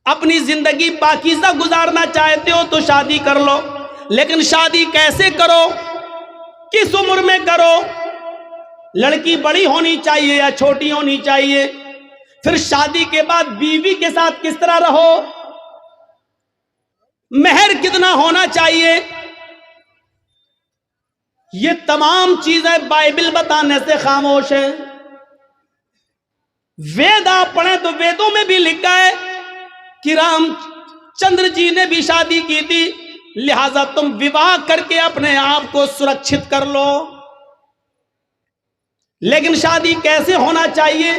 अपनी जिंदगी पाकीज़ा गुजारना चाहते हो तो शादी कर लो, लेकिन शादी कैसे करो, किस उम्र में करो, लड़की बड़ी होनी चाहिए या छोटी होनी चाहिए, फिर शादी के बाद बीवी के साथ किस तरह रहो, मेहर कितना होना चाहिए, ये तमाम चीजें बाइबल बताने से खामोश है। वेद आप पढ़ें तो वेदों में भी लिखा है कि रामचंद्र जी ने भी शादी की थी, लिहाजा तुम विवाह करके अपने आप को सुरक्षित कर लो। लेकिन शादी कैसे होना चाहिए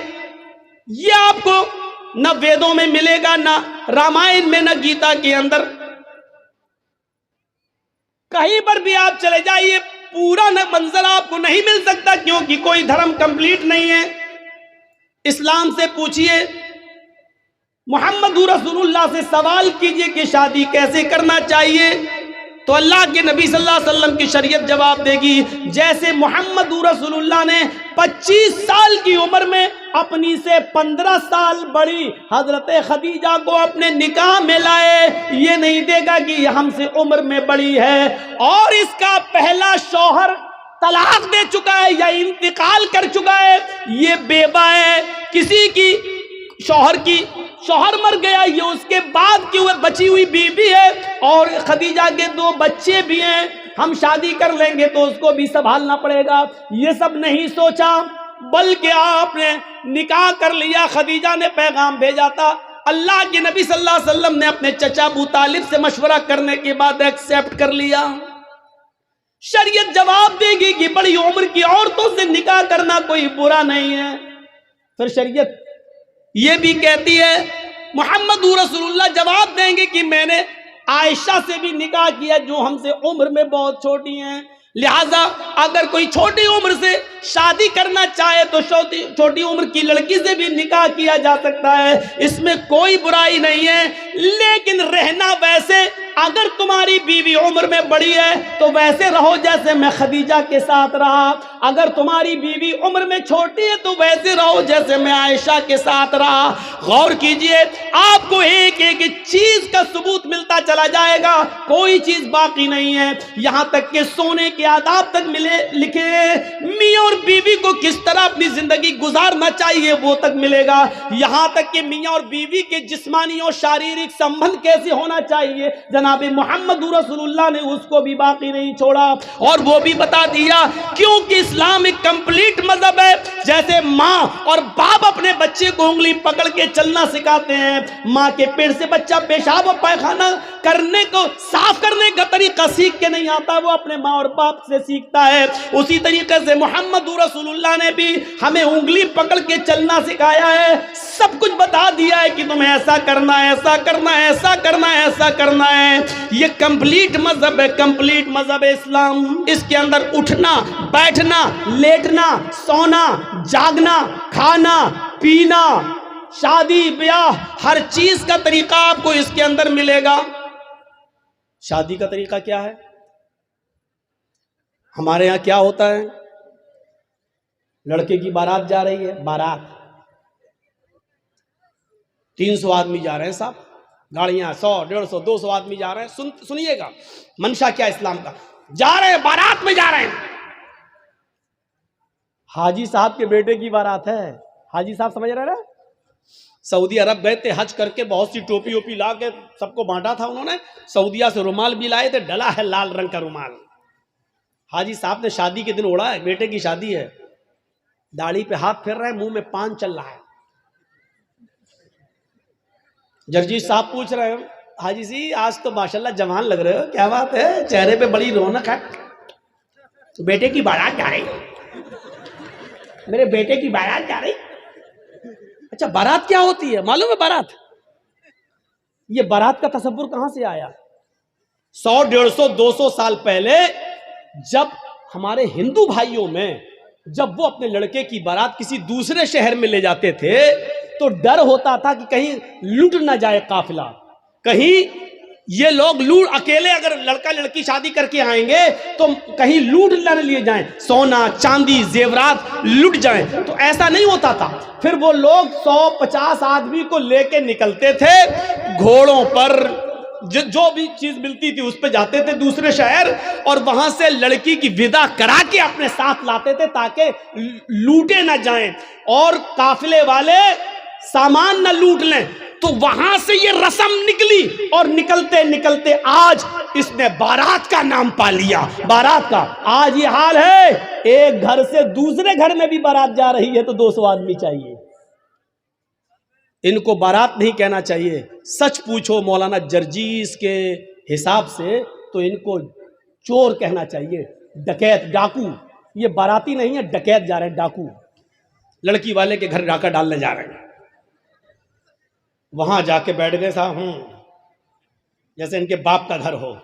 ये आपको न वेदों में मिलेगा, न रामायण में, न गीता के अंदर। कहीं पर भी आप चले जाइए पूरा न मंजर आपको नहीं मिल सकता, क्योंकि कोई धर्म कंप्लीट नहीं है। इस्लाम से पूछिए, मोहम्मद रसूलुल्लाह से सवाल कीजिए कि शादी कैसे करना चाहिए, तो अल्लाह के नबी सल्लल्लाहु अलैहि वसल्लम की शरीयत जवाब देगी। जैसे मोहम्मद रसूलुल्लाह ने 25 साल की उम्र में अपनी से 15 साल बड़ी हजरत खदीजा को अपने निकाह में लाए, ये नहीं देगा कि हमसे उम्र में बड़ी है और इसका पहला शौहर तलाक दे चुका है या इंतकाल कर चुका है, ये बेवा है, किसी की शौहर मर गया, ये उसके बाद की वह बची हुई बीवी है और खदीजा के 2 बच्चे भी हैं, हम शादी कर लेंगे तो उसको भी संभालना पड़ेगा। ये सब नहीं सोचा, बल्कि आपने निकाह कर लिया। खदीजा ने पैगाम भेजा था, अल्लाह के नबी सल्लल्लाहु अलैहि वसल्लम ने अपने चचा अबू तालिब से मशवरा करने के बाद एक्सेप्ट कर लिया। शरीयत जवाब देगी कि बड़ी उम्र की औरतों से निकाह करना कोई बुरा नहीं है। फिर शरीयत ये भी कहती है, मोहम्मद रसूलुल्लाह जवाब देंगे कि मैंने आयशा से भी निकाह किया जो हमसे उम्र में बहुत छोटी हैं, लिहाजा अगर कोई छोटी उम्र से शादी करना चाहे तो छोटी उम्र की लड़की से भी निकाह किया जा सकता है, इसमें कोई बुराई नहीं है। लेकिन रहना वैसे, अगर तुम्हारी बीवी उम्र में बड़ी है तो वैसे रहो जैसे मैं खदीजा के साथ रहा, अगर तुम्हारी बीवी उम्र में छोटी है तो वैसे रहो जैसे मैं आयशा के साथ रहा। गौर कीजिए, आपको एक एक चीज का सबूत मिलता चला जाएगा, कोई चीज बाकी नहीं है। यहां तक कि सोने के आदाब तक लिखे, मियां और बीवी को किस तरह अपनी जिंदगी गुजारना चाहिए वो तक मिलेगा। यहां तक कि मियां और बीवी के जिस्मानी और शारीरिक संबंध कैसे होना चाहिए, जनाब मोहम्मद रसूलुल्लाह ने उसको भी बाकी नहीं छोड़ा और वो भी बता दिया, क्योंकि इस्लाम एक कंप्लीट मजहब है। जैसे माँ और बाप अपने बच्चे को उंगली पकड़ के चलना सिखाते हैं, माँ के पेट से बच्चा पेशाब और पैखाना करने को, साफ करने का तरीका सीख के नहीं आता, वो अपने माँ और बाप से सीखता है। उसी तरीके से मोहम्मद रसूलुल्लाह ने भी हमें उंगली पकड़ के चलना सिखाया है, सब कुछ बता दिया है कि तुम्हें ऐसा करना है, ऐसा करना है, ऐसा करना है, ऐसा करना है। ये कंप्लीट मजहब है, कंप्लीट मजहब है इस्लाम। इसके अंदर उठना, बैठना, लेटना, सोना, जागना, खाना, पीना, शादी ब्याह, हर चीज का तरीका आपको इसके अंदर मिलेगा। शादी का तरीका क्या है? हमारे यहां क्या होता है, लड़के की बारात जा रही है, बारात 300 आदमी जा रहे हैं साहब, गाड़ियां 100, 150, 200 आदमी जा रहे हैं। सुनिएगा मंशा क्या इस्लाम का, जा रहे हैं बारात में, जा रहे हैं, हाजी साहब के बेटे की बारात है। हाजी साहब समझ रहे हैं, सऊदी अरब गए थे हज करके, बहुत सी टोपी ओपी ला के सबको बांटा था उन्होंने, सऊदिया से रुमाल भी लाए थे, डला है लाल रंग का रुमाल। हाजी साहब ने शादी के दिन ओढ़ा है, बेटे की शादी है, दाढ़ी पे हाथ फेर रहे हैं, मुंह में पान चल रहा है। जर्जी साहब पूछ रहे हैं, हाजी जी आज तो माशाल्लाह जवान लग रहे हो, क्या बात है, चेहरे पे बड़ी रौनक है। तो बेटे की बारात जा रही, मेरे बेटे की बारात जा रही। अच्छा बारात क्या होती है मालूम है? बारात, ये बारात का तसव्वुर कहां से आया? 100, 150, 200 साल पहले जब हमारे हिंदू भाइयों में, जब वो अपने लड़के की बारात किसी दूसरे शहर में ले जाते थे तो डर होता था कि कहीं लूट ना जाए काफिला, कहीं ये लोग लूट, अकेले अगर लड़का लड़की शादी करके आएंगे तो कहीं लूट न लिए जाएं, सोना चांदी जेवरात लूट जाएं, तो ऐसा नहीं होता था। फिर वो लोग 100-50 आदमी को लेके निकलते थे घोड़ों पर, जो भी चीज मिलती थी उस पे जाते थे दूसरे शहर, और वहां से लड़की की विदा करा के अपने साथ लाते थे ताकि लूटे ना जाएं और काफिले वाले सामान ना लूट लें। तो वहां से ये रस्म निकली और निकलते निकलते आज इसने बारात का नाम पा लिया। बारात का आज ये हाल है, एक घर से दूसरे घर में भी बारात जा रही है तो 200 आदमी चाहिए। इनको बारात नहीं कहना चाहिए, सच पूछो मौलाना जर्जीस के हिसाब से तो इनको चोर कहना चाहिए, डकैत, डाकू। ये बाराती नहीं है, डकैत जा रहे हैं, डाकू। लड़की वाले के घर डाका डालने जा रहे हैं, वहां जाके बैठ गए साहब, जैसे इनके बाप का घर हो।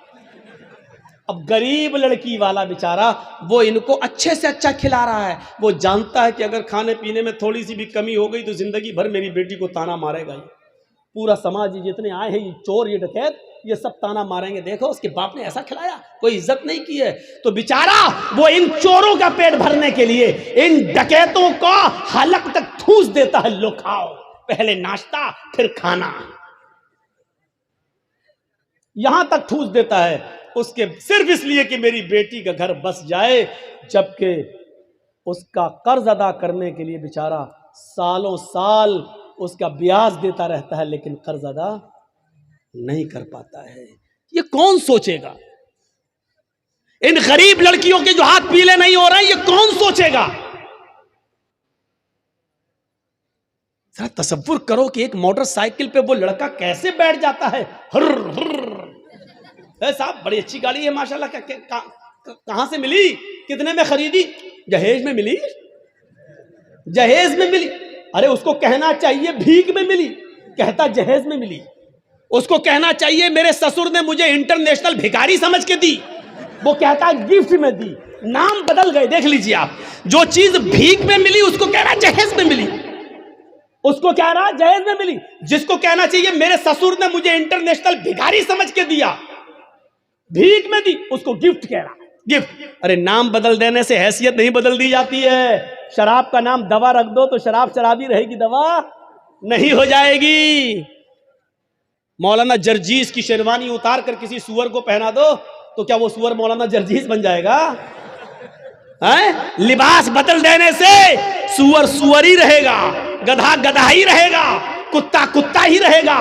अब गरीब लड़की वाला बेचारा वो इनको अच्छे से अच्छा खिला रहा है, वो जानता है कि अगर खाने पीने में थोड़ी सी भी कमी हो गई तो जिंदगी भर मेरी बेटी को ताना मारेगा। ये पूरा समाज जितने आए हैं, ये चोर, ये डकैत, ये सब ताना मारेंगे, देखो उसके बाप ने ऐसा खिलाया, कोई इज्जत नहीं की है। तो बेचारा वो इन चोरों का पेट भरने के लिए इन डकैतों का हलक तक ठूस देता है, लो खाओ, पहले नाश्ता फिर खाना, यहां तक ठूस देता है उसके, सिर्फ इसलिए कि मेरी बेटी का घर बस जाए। जबकि उसका कर्ज अदा करने के लिए बेचारा सालों साल उसका ब्याज देता रहता है, लेकिन कर्ज अदा नहीं कर पाता है। ये कौन सोचेगा? इन गरीब लड़कियों के जो हाथ पीले नहीं हो रहे हैं, ये कौन सोचेगा? जरा तसव्वुर करो कि एक मोटरसाइकिल पे वो लड़का कैसे बैठ जाता है। साहब बड़ी अच्छी गाड़ी है माशाल्लाह, कहां से मिली, कितने में खरीदी? जहेज में मिली, जहेज में मिली। अरे उसको कहना चाहिए भीख में मिली, कहता जहेज में मिली। उसको कहना चाहिए मेरे ससुर ने मुझे इंटरनेशनल भिखारी समझ के दी, वो कहता गिफ्ट में दी। नाम बदल गए, देख लीजिए आप। जो चीज भीख में मिली उसको कहना जहेज में मिली, उसको कह रहा जहेज में मिली। जिसको कहना चाहिए मेरे ससुर ने मुझे इंटरनेशनल भिखारी समझ के दिया, भीख में दी, उसको गिफ्ट कह रहा, गिफ्ट। अरे नाम बदल देने से हैसियत नहीं बदल दी जाती है। शराब का नाम दवा रख दो तो शराब शराबी रहेगी, दवा नहीं हो जाएगी। मौलाना जर्जीस की शेरवानी उतार कर किसी सुअर को पहना दो तो क्या वो सुअर मौलाना जर्जीस बन जाएगा? हैं? लिबास बदल देने से सुअर सुअर ही रहेगा, गधा गधा ही रहेगा, कुत्ता कुत्ता ही रहेगा,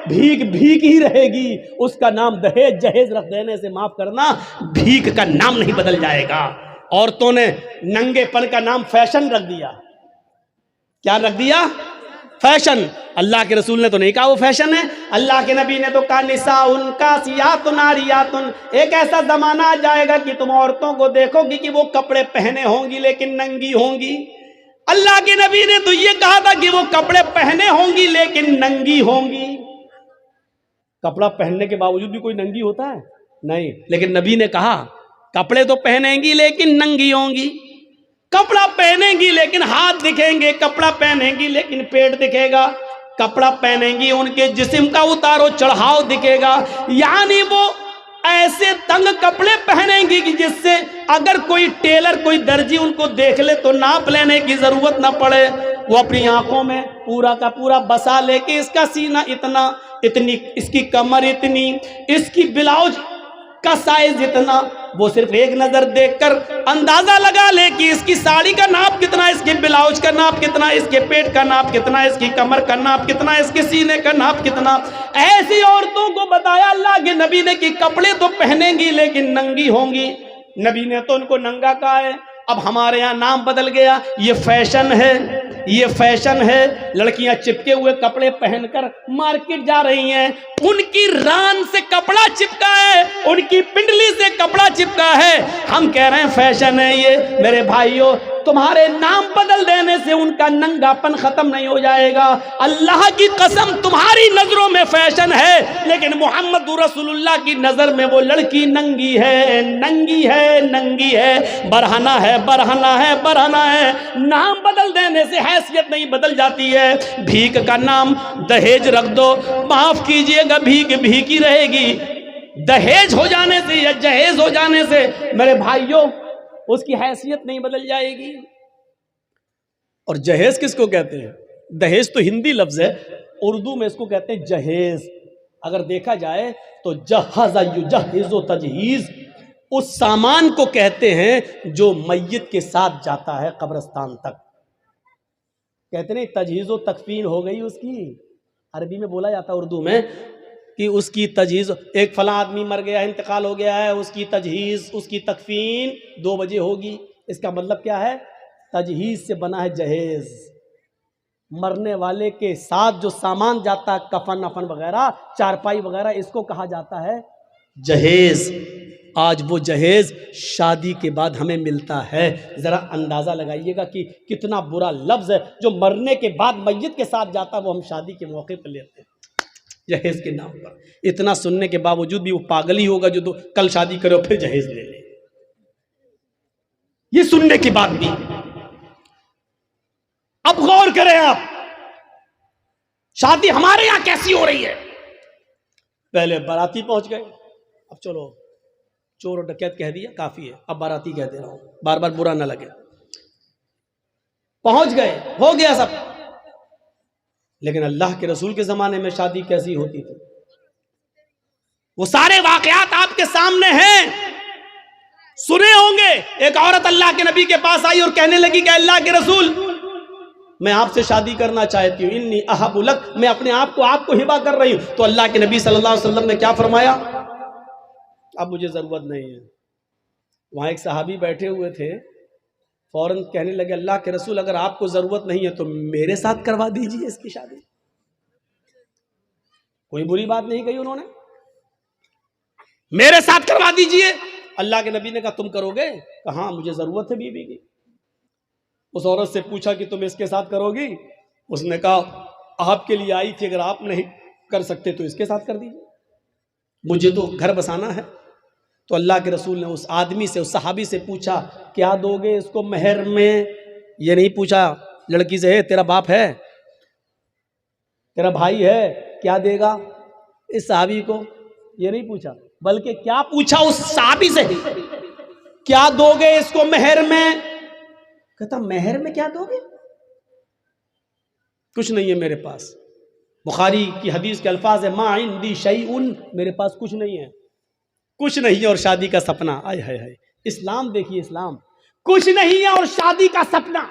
भीख भीख ही रहेगी। उसका नाम दहेज जहेज रख देने से, माफ करना, भीख का नाम नहीं बदल जाएगा। औरतों ने नंगेपन का नाम फैशन रख दिया। क्या रख दिया? फैशन। अल्लाह के रसूल ने तो नहीं कहा वो फैशन है, अल्लाह के नबी ने तो कहा निसाउन कासियातुन आरियातुन। एक ऐसा जमाना आ जाएगा कि तुम औरतों को देखोगी कि वो कपड़े पहने होंगी लेकिन नंगी होंगी। अल्लाह के नबी ने तो ये कहा था कि वो कपड़े पहने होंगी लेकिन नंगी होंगी। कपड़ा पहनने के बावजूद भी कोई नंगी होता है? नहीं। लेकिन नबी ने कहा कपड़े तो पहनेंगी लेकिन नंगी होंगी। कपड़ा पहनेंगी लेकिन हाथ दिखेंगे, कपड़ा पहनेंगी लेकिन पेट दिखेगा, कपड़ा पहनेंगी उनके जिस्म का उतारो चढ़ाव दिखेगा। यानी वो ऐसे तंग कपड़े पहनेंगी कि जिससे अगर कोई टेलर कोई दर्जी उनको देख ले तो नाप लेने की जरूरत ना पड़े। वो अपनी आंखों में पूरा का पूरा बसा लेके इसका सीना इतना, इतनी इसकी कमर इतनी, इसकी ब्लाउज का साइज इतना, वो सिर्फ एक नजर देखकर अंदाजा लगा ले कि इसकी साड़ी का नाप कितना, इसके ब्लाउज का नाप कितना, इसके पेट का नाप कितना, इसकी कमर का नाप कितना, इसके सीने का नाप कितना। ऐसी औरतों को बताया अल्लाह के नबी ने कि कपड़े तो पहनेंगी लेकिन नंगी होंगी। नबी ने तो उनको नंगा कहा है। अब हमारे यहाँ नाम बदल गया, ये फैशन है, ये फैशन है। लड़कियां चिपके हुए कपड़े पहनकर मार्केट जा रही हैं, उनकी रान से कपड़ा चिपका है, उनकी पिंडली से कपड़ा चिपका है। हम कह रहे हैं फैशन है ये। मेरे भाइयों, तुम्हारे नाम बदल देने से उनका नंगापन खत्म नहीं हो जाएगा। अल्लाह की कसम, तुम्हारी नजरों में फैशन है, लेकिन मोहम्मद रसूलुल्लाह की नजर में वो लड़की नंगी है, नंगी है, नंगी है, बरहना है, बरहना है, बरहना है। नाम बदल देने से हैसियत नहीं बदल जाती है। भीख का नाम दहेज रख दो, माफ कीजिएगा, भीख भीख ही रहेगी। दहेज हो जाने से या जहेज हो जाने से मेरे भाइयों उसकी हैसियत नहीं बदल जाएगी। और जहेज किसको कहते हैं? दहेज तो हिंदी लफ्ज है, उर्दू में इसको कहते हैं जहेज। अगर देखा जाए तो जहाज़ युजहिज़ु तजहीज़ उस सामान को कहते हैं जो मय्यत के साथ जाता है कब्रिस्तान तक। कहते नहीं तजहीज़ो तकफीन हो गई उसकी, अरबी में बोला जाता है, उर्दू में, कि उसकी तजहीज़, एक फला आदमी मर गया, इंतकाल हो गया है, उसकी तजहीज़, उसकी तकफीन 2 बजे होगी। इसका मतलब क्या है? तजहीज़ से बना है जहेज़। मरने वाले के साथ जो सामान जाता है, कफन अफन वगैरह, चारपाई वगैरह, इसको कहा जाता है जहेज़। आज वो जहेज़ शादी के बाद हमें मिलता है। ज़रा अंदाज़ा लगाइएगा कि कितना बुरा लफ्ज़ है जो मरने के बाद मय्यत के साथ जाता है, वो हम शादी के मौके पर लेते हैं जहेज़ के नाम पर। इतना सुनने के बावजूद भी वो पागल ही होगा जो कल शादी करे और फिर जहेज़ ले ले। ये सुनने के बाद भी अब गौर करें आप, शादी हमारे यहां कैसी हो रही है। पहले बाराती पहुंच गए, अब चलो चोर और डकैत कह दिया, काफी है, अब बाराती कह दे रहा हूं, बार बार बुरा ना लगे। पहुंच गए, हो गया सब। लेकिन अल्लाह के रसूल के जमाने में शादी कैसी होती थी, वो सारे वाकयात आपके सामने हैं, सुने होंगे। एक औरत अल्लाह के नबी के पास आई और कहने लगी कि अल्लाह के रसूल, मैं आपसे शादी करना चाहती हूँ, इन्नी अहबुलक, मैं अपने आप को आपको हिबा कर रही हूँ। तो अल्लाह के नबी सल्लल्लाहु अलैहि वसल्लम ने क्या फरमाया? अब मुझे ज़रूरत नहीं है। वहाँ एक सहाबी बैठे हुए थे, फौरन कहने लगे अल्लाह के रसूल, अगर आपको ज़रूरत नहीं है तो मेरे साथ करवा दीजिए इसकी शादी। कोई बुरी बात नहीं कही उन्होंने, मेरे साथ करवा दीजिए। अल्लाह के नबी ने कहा तुम करोगे? कहा हाँ, मुझे ज़रूरत है बीवी की। उस औरत से पूछा कि तुम इसके साथ करोगी? उसने कहा आपके लिए आई थी, अगर आप नहीं कर सकते तो इसके साथ कर दीजिए, मुझे तो घर बसाना है। तो अल्लाह के रसूल ने उस आदमी से, उस सहाबी से पूछा क्या दोगे इसको महर में? ये नहीं पूछा लड़की से तेरा बाप है, तेरा भाई है, क्या देगा इस सहाबी को, ये नहीं पूछा, बल्कि क्या पूछा उस सहाबी से, क्या दोगे इसको महर में? कहता महर में क्या दोगे? कुछ नहीं है मेरे पास। बुखारी की हदीस के अल्फाज है मा इंदी शैउन, मेरे पास कुछ नहीं है, कुछ नहीं है और शादी का सपना। आय हाय हाय, इस्लाम देखिए, इस्लाम कुछ नहीं है और शादी का सपना,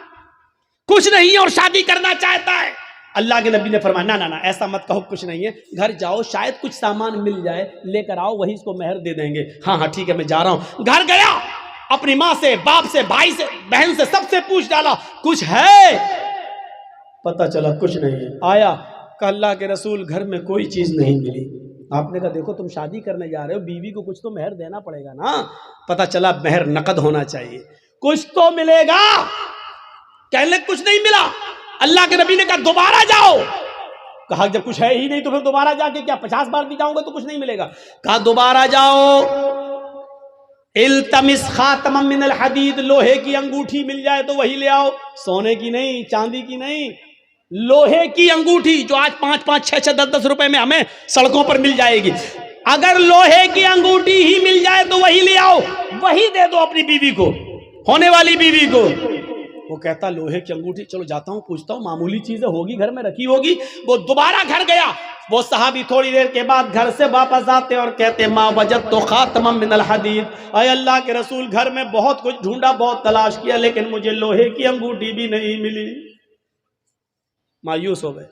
कुछ नहीं है और शादी करना चाहता है। अल्लाह के नबी ने फरमाया ना ना ना, ऐसा मत कहो, कुछ नहीं है, घर जाओ, शायद कुछ सामान मिल जाए, लेकर आओ, वही इसको महर दे देंगे। हाँ हाँ ठीक है, मैं जा रहा हूं। घर गया, अपनी माँ से, बाप से, भाई से, बहन से, सबसे पूछ डाला कुछ है? पता चला कुछ नहीं है। आया कहा अल्लाह के रसूल, घर में कोई चीज नहीं मिली। आपने कहा देखो तुम शादी करने जा रहे हो, बीवी को कुछ तो महर देना पड़ेगा ना। पता चला महर नकद होना चाहिए, कुछ तो मिलेगा। कहने कुछ नहीं मिला। अल्लाह के नबी ने कहा दोबारा जाओ। कहा जब कुछ है ही नहीं तो फिर दोबारा जाके क्या 50 बार भी जाऊंगा तो कुछ नहीं मिलेगा। कहा दोबारा जाओ, इल्तमिस खातमम मिनल हदीद, लोहे की अंगूठी मिल जाए तो वही ले आओ, सोने की नहीं, चांदी की नहीं, लोहे की अंगूठी जो आज 5-5, 6-6, 10-10 रुपए में हमें सड़कों पर मिल जाएगी। अगर लोहे की अंगूठी ही मिल जाए तो वही ले आओ, वही दे दो अपनी बीवी को, होने वाली बीवी को। वो कहता लोहे की अंगूठी, चलो जाता हूं, पूछता हूं, मामूली चीजें होगी, घर में रखी होगी। वो दोबारा घर गया। वो सहाबी थोड़ी देर के बाद घर से वापस आते और कहते माँ वजद तो खातमम मिनल हदीद, अय अल्लाह के रसूल, घर में बहुत कुछ ढूंढा, बहुत तलाश किया, लेकिन मुझे लोहे की अंगूठी भी नहीं मिली। मायूस हो गए।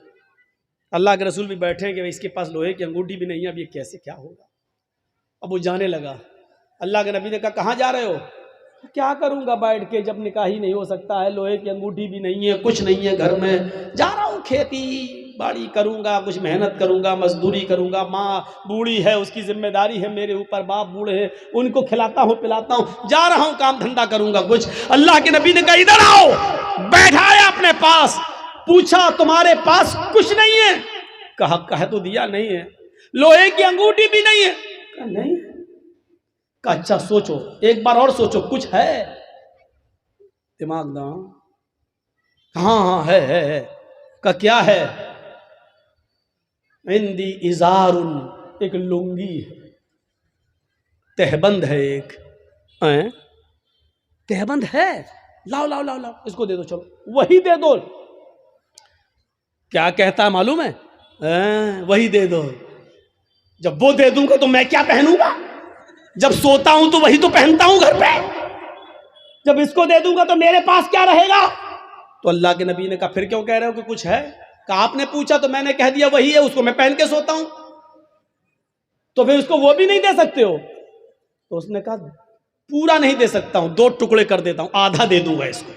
अल्लाह के रसूल भी बैठे कि इसके पास लोहे की अंगूठी भी नहीं है, अब ये कैसे क्या होगा। अब वो जाने लगा। अल्लाह के नबी ने कहा कहाँ जा रहे हो? क्या करूंगा बैठ के, जब निकाह ही नहीं हो सकता है, लोहे की अंगूठी भी नहीं है, कुछ नहीं है घर में, जा रहा हूं खेती। बाड़ी करूंगा, कुछ मेहनत करूंगा, मजदूरी करूंगा, माँ बूढ़ी है उसकी जिम्मेदारी है मेरे ऊपर, बाप बूढ़े हैं उनको खिलाता हूँ पिलाता हूँ, जा रहा हूँ काम धंधा करूंगा कुछ। अल्लाह के नबी ने कहा इधर आओ, बैठाया अपने पास, पूछा तुम्हारे पास कुछ नहीं है? कहा तो दिया नहीं है। लोहे की अंगूठी भी नहीं है? कहा नहीं। कहा अच्छा सोचो, एक बार और सोचो, कुछ है? दिमाग ना, हाँ है। का क्या है? इंदी इजारुन, एक लुंगी है, तहबंद है, एक तहबंद है, लाओ लाओ लाओ लाओ, इसको दे दो, चलो वही दे दो। क्या कहता है मालूम है? वही दे दो। जब वो दे दूंगा तो मैं क्या पहनूंगा? जब सोता हूं तो वही तो पहनता हूं घर पे, जब इसको दे दूंगा तो मेरे पास क्या रहेगा? तो अल्लाह के नबी ने कहा फिर क्यों कह रहे हो कि कुछ है? कहा आपने पूछा तो मैंने कह दिया वही है, उसको मैं पहन के सोता हूं, तो फिर उसको वो भी नहीं दे सकते हो? तो उसने कहा पूरा नहीं दे सकता हूं, 2 टुकड़े कर देता हूं, आधा दे दूंगा इसको।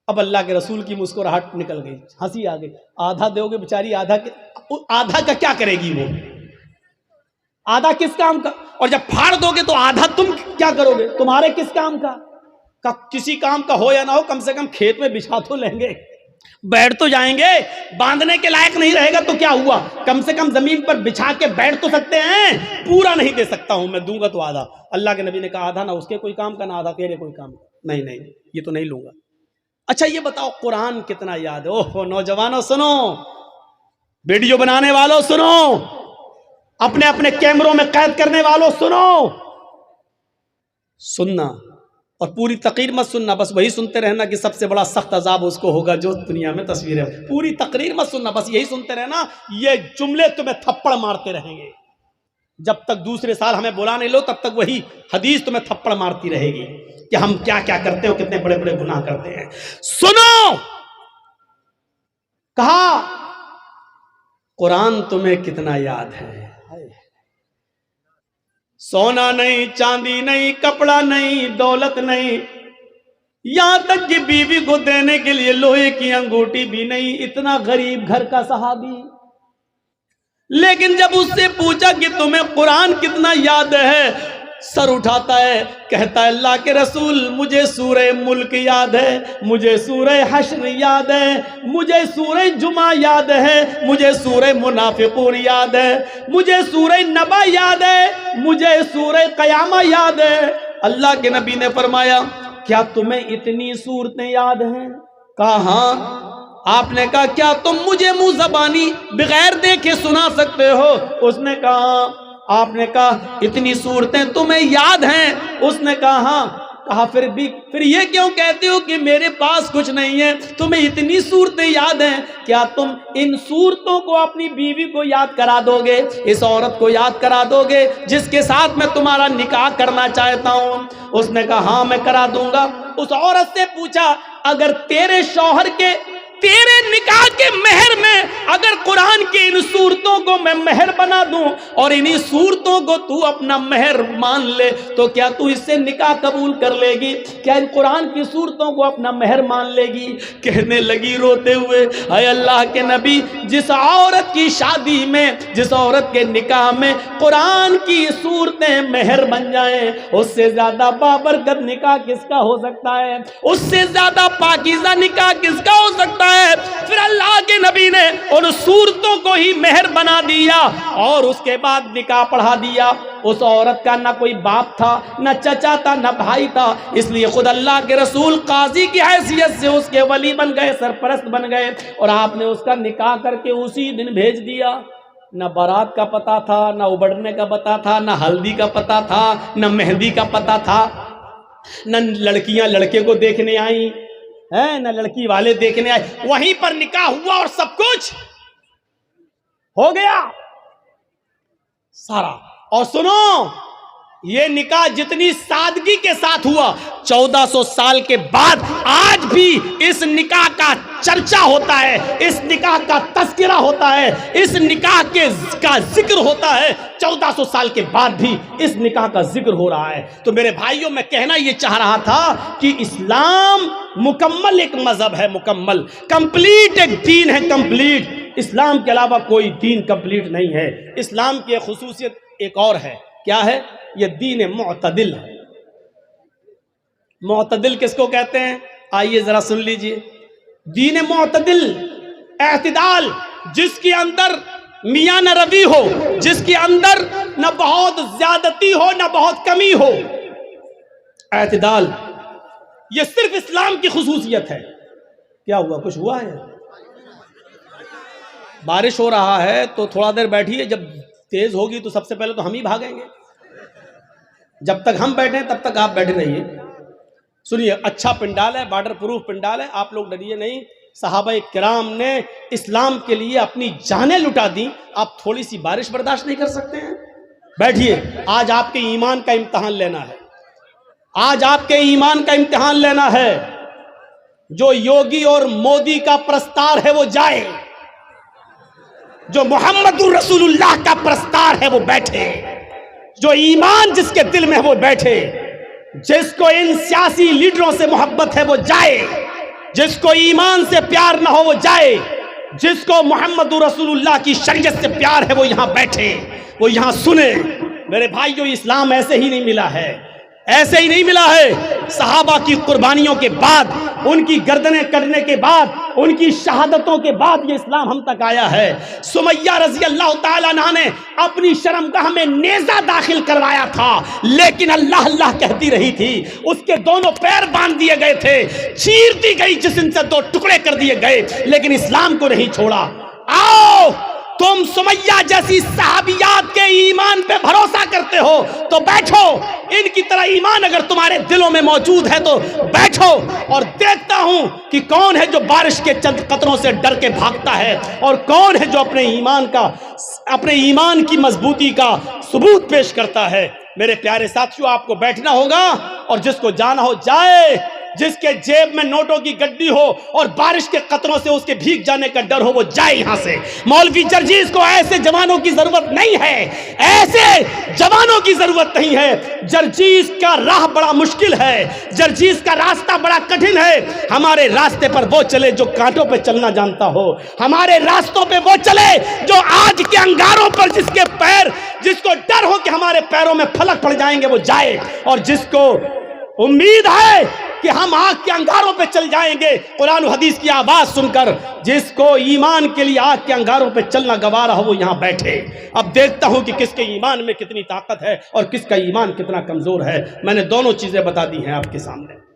अब अल्लाह के रसूल की मुस्कुराहट निकल गई, हंसी आ गई। आधा दोगे बेचारी, आधा का क्या करेगी वो? आधा किस काम का? और जब फाड़ दोगे तो आधा तुम क्या करोगे? तुम्हारे किस काम का? किसी काम का हो या ना हो, कम से कम खेत में बिछा तो लेंगे, बैठ तो जाएंगे। बांधने के लायक नहीं रहेगा तो क्या हुआ, कम से कम जमीन पर बिछा के बैठ तो सकते हैं। पूरा नहीं दे सकता हूं मैं, दूंगा तो आधा। अल्लाह के नबी ने कहा आधा ना उसके कोई काम का, ना आधा तेरे कोई काम का। नहीं ये तो नहीं लूंगा। अच्छा ये बताओ कुरान कितना याद है? ओहो नौजवानों सुनो, वीडियो बनाने वालों सुनो, अपने अपने कैमरों में कैद करने वालों सुनो, सुनना और पूरी तकरीर मत सुनना, बस वही सुनते रहना कि सबसे बड़ा सख्त अजाब उसको होगा जो दुनिया में तस्वीर है। पूरी तकरीर मत सुनना, बस यही सुनते रहना। ये जुमले तुम्हें थप्पड़ मारते रहेंगे जब तक दूसरे साल हमें बुला नहीं लो, तब तक वही हदीस तुम्हें थप्पड़ मारती रहेगी कि हम क्या क्या करते हो, कितने बड़े बड़े गुनाह करते हैं। सुनो, कहा कुरान तुम्हें कितना याद है? सोना नहीं, चांदी नहीं, कपड़ा नहीं, दौलत नहीं, यहां तक कि बीवी को देने के लिए लोहे की अंगूठी भी नहीं। इतना गरीब घर का सहाबी, लेकिन जब उससे पूछा कि तुम्हें कुरान कितना याद है, सर उठाता है, कहता है अल्लाह के रसूल मुझे सूरह मुल्क याद है, मुझे सूरह हश्र याद है, मुझे सूरह जुमा याद है, मुझे सूरह मुनाफिकून याद है, मुझे सूरह नबा याद है, मुझे सूरह कयामा याद है। अल्लाह के नबी ने फरमाया क्या तुम्हें इतनी सूरतें याद हैं? कहा हाँ। आपने कहा क्या तुम मुझे मुंह ज़बानी बगैर देखे सुना सकते हो? उसने कहा। आपने कहा इतनी सूरतें तुम्हें याद हैं? उसने कहा हाँ। कहा फिर ये क्यों कहते हो कि मेरे पास कुछ नहीं है? तुम्हें इतनी सूरतें याद हैं, क्या तुम इन सूरतों को अपनी बीवी को याद करा दोगे, इस औरत को याद करा दोगे जिसके साथ मैं तुम्हारा निकाह करना चाहता हूँ? उसने कहा हाँ मैं करा दूंगा। उस औरत से पूछा अगर तेरे शौहर के तेरे निकाह के मेहर में अगर कुरान की इन सूरतों को मैं मेहर बना दूं और इन्हीं सूरतों को तू अपना मेहर मान ले, तो क्या तू इससे निकाह कबूल कर लेगी? क्या इन कुरान की सूरतों को अपना मेहर मान लेगी? कहने लगी रोते हुए, हाय अल्लाह के नबी, जिस औरत की शादी में, जिस औरत के निकाह में कुरान की सूरतें मेहर बन जाए, उससे ज्यादा बाबरकत निकाह किसका हो सकता है? उससे ज्यादा पाकीज़ा निकाह किसका हो सकता है? फिर अल्लाह के नबी ने उन सूरतों को ही मेहर बना दिया और उसके बाद निकाह पढ़ा दिया। उस औरत का ना कोई बाप था, ना चचा था, ना भाई था, इसलिए खुद अल्लाह के रसूल काजी की हैसियत से उसके वली बन गए, सरपरस्त बन गए और आपने उसका निकाह करके उसी दिन भेज दिया। ना बारात का पता था, ना उबड़ने का पता था, ना हल्दी का पता था, ना मेहंदी का पता था, न लड़कियां लड़के को देखने आई है, ना लड़की वाले देखने आए, वहीं पर निकाह हुआ और सब कुछ हो गया सारा। और सुनो, ये निकाह जितनी सादगी के साथ हुआ, 1400 साल के बाद आज भी इस निकाह का चर्चा होता है, इस निकाह का तज़किरा होता है, इस निकाह का जिक्र होता है। 1400 साल के बाद भी इस निकाह का जिक्र हो रहा है। तो मेरे भाइयों, मैं कहना ये चाह रहा था कि इस्लाम मुकम्मल एक मजहब है, मुकम्मल कंप्लीट एक दीन है, कंप्लीट। इस्लाम के अलावा कोई दीन कंप्लीट नहीं है। इस्लाम की एक खुसूसियत एक और है, क्या है? ये दीन मुअतदिल है। मुअतदिल किसको कहते हैं? आइए जरा सुन लीजिए। दीन मुअतदिल, एतदाल, जिसके अंदर मियां न रवि हो, जिसके अंदर न बहुत ज्यादती हो न बहुत कमी हो, एतदाल, ये सिर्फ इस्लाम की खुसूसियत है। क्या हुआ? कुछ हुआ है? बारिश हो रहा है तो थोड़ा देर बैठिए, जब तेज होगी तो सबसे पहले तो हम ही भागेंगे। जब तक हम बैठे तब तक आप बैठे रहिए। सुनिए, अच्छा पंडाल है, वाटर प्रूफ पंडाल है, आप लोग डरिए नहीं। सहाबा किराम ने इस्लाम के लिए अपनी जानें लुटा दी, आप थोड़ी सी बारिश बर्दाश्त नहीं कर सकते हैं? बैठिए, आज आपके ईमान का इम्तिहान लेना है। आज आपके ईमान का इम्तिहान लेना है। जो योगी और मोदी का प्रस्तार है वो जाए, जो मोहम्मदुर रसूलुल्लाह का प्रस्तार है वो बैठे, जो ईमान जिसके दिल में है वो बैठे, जिसको इन सियासी लीडरों से मोहब्बत है वो जाए, जिसको ईमान से प्यार ना हो वो जाए, जिसको मोहम्मदुर रसूलुल्लाह की शरीयत से प्यार है वो यहां बैठे, वो यहां सुने। मेरे भाई, जो इस्लाम ऐसे ही नहीं मिला है, ऐसे ही नहीं मिला है। सहाबा की कुर्बानियों के बाद, उनकी गर्दनें कटने के बाद, उनकी शहादतों के बाद ये इस्लाम हम तक आया है। सुमैया रजी अल्लाह ताला अन्हा ने अपनी शर्मगाह में नेज़ा दाखिल करवाया था, लेकिन अल्लाह अल्लाह कहती रही थी। उसके दोनों पैर बांध दिए गए थे, चीर दी गई, जिस्म से दो टुकड़े कर दिए गए, लेकिन इस्लाम को नहीं छोड़ा। आओ, तुम सुमैया जैसी सहाबियात के ईमान पे भरोसा करते हो तो बैठो। इनकी तरह ईमान अगर तुम्हारे दिलों में मौजूद है तो बैठो, और देखता हूं कि कौन है जो बारिश के चंद कतरों से डर के भागता है, और कौन है जो अपने ईमान की मजबूती का सबूत पेश करता है। मेरे प्यारे साथियों, आपको बैठना होगा और जिसको जाना हो जाए। जिसके जेब में नोटों की गड्डी हो और बारिश के कतरों से उसके भीग जाने का डर हो वो जाए यहां से। मौलवी जर्जीस को ऐसे जवानों की जरूरत नहीं है, ऐसे जवानों की जरूरत नहीं है। जर्जीस का राह बड़ा मुश्किल है, जर्जीस का रास्ता बड़ा कठिन है। हमारे रास्ते पर वो चले जो कांटों पे चलना जानता हो, हमारे रास्तों पे वो चले जो आग के अंगारों पर जिसको डर हो कि हमारे पैरों में फलक पड़ जाएंगे वो जाए, और जिसको उम्मीद है कि हम आग के अंगारों पे चल जाएंगे कुरान और हदीस की आवाज सुनकर, जिसको ईमान के लिए आग के अंगारों पे चलना गवारा हो वो यहां बैठे। अब देखता हूं कि किसके ईमान में कितनी ताकत है और किसका ईमान कितना कमजोर है। मैंने दोनों चीजें बता दी हैं आपके सामने।